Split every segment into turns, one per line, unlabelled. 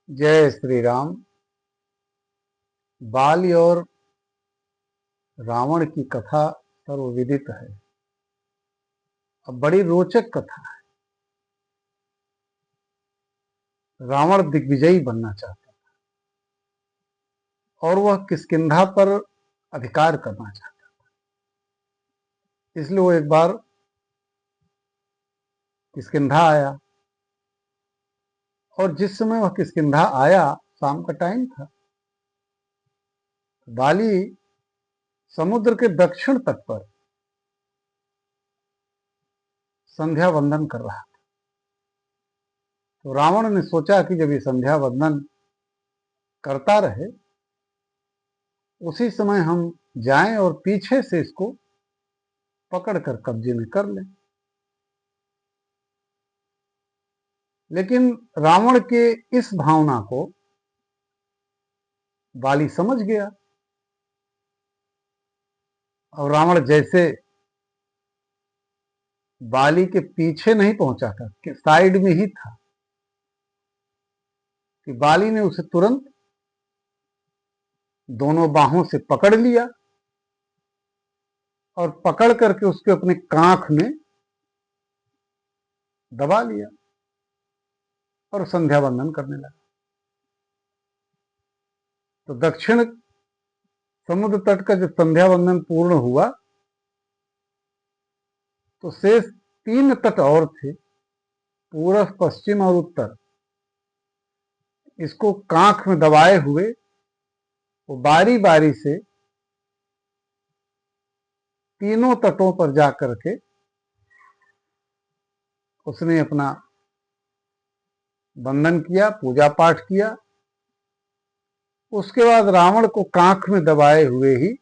जय श्री राम। बाली और रावण की कथा सर्वविदित है। अब बड़ी रोचक कथा है। रावण दिग्विजयी बनना चाहता और वह किष्किंधा पर अधिकार करना चाहता, इसलिए वो एक बार किष्किंधा आया। और जिस समय वह किष्किंधा आया, शाम का टाइम था। बाली समुद्र के दक्षिण तट पर संध्या वंदन कर रहा था। तो रावण ने सोचा कि जब ये संध्या वंदन करता रहे, उसी समय हम जाएं और पीछे से इसको पकड़कर कब्जे में कर लें। लेकिन रावण के इस भावना को बाली समझ गया और रावण जैसे बाली के पीछे नहीं पहुंचा था, कि साइड में ही था, कि बाली ने उसे तुरंत दोनों बाहों से पकड़ लिया और पकड़ करके उसके अपने कांख में दबा लिया और संध्या वंदन करने लगा। तो दक्षिण समुद्र तट का जब संध्या वंदन पूर्ण हुआ, तो शेष 3 तट और थे, पूर्व, पश्चिम और उत्तर। इसको कांख में दबाए हुए वो बारी बारी से तीनों तटों पर जाकर के उसने अपना वंदन किया, पूजा पाठ किया। उसके बाद रावण को कांख में दबाए हुए ही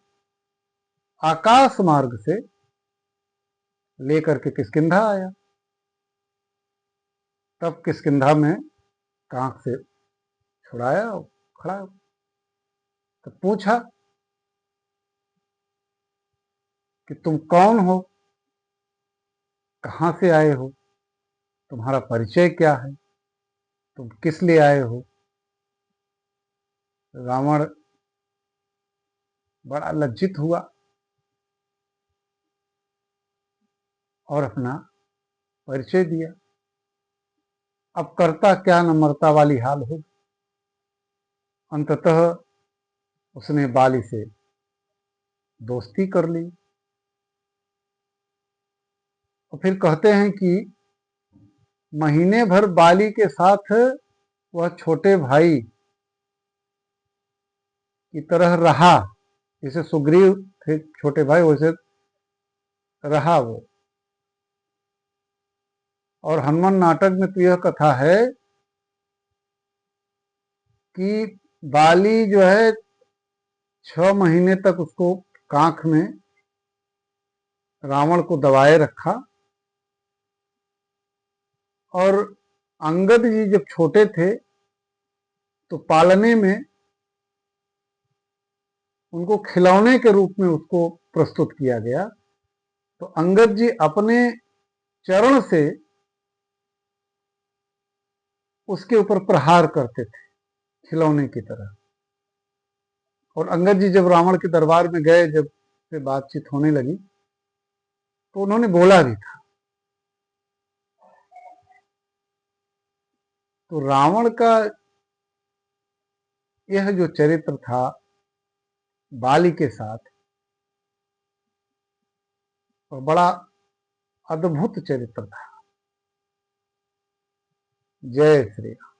आकाश मार्ग से लेकर के किष्किंधा आया। तब किष्किंधा में कांख से छुड़ाया और खड़ा। तो पूछा कि तुम कौन हो, कहां से आए हो, तुम्हारा परिचय क्या है, तुम किस लिए आए हो। रावण बड़ा लज्जित हुआ और अपना परिचय दिया। अब करता क्या, न मरता वाली हाल हो। अंततः उसने बाली से दोस्ती कर ली। और फिर कहते हैं कि महीने भर बाली के साथ वह छोटे भाई की तरह रहा। जैसे सुग्रीव थे छोटे भाई, वैसे रहा वो। और हनुमान नाटक में तो यह कथा है कि बाली जो है 6 महीने तक उसको कांख में रावण को दबाए रखा। और अंगद जी जब छोटे थे तो पालने में उनको खिलौने के रूप में उसको प्रस्तुत किया गया। तो अंगद जी अपने चरण से उसके ऊपर प्रहार करते थे, खिलौने की तरह। और अंगद जी जब रावण के दरबार में गए, जब से बातचीत होने लगी, तो उन्होंने बोला भी था। तो रावण का यह जो चरित्र था बाली के साथ, वह बड़ा अद्भुत चरित्र था। जय श्री राम।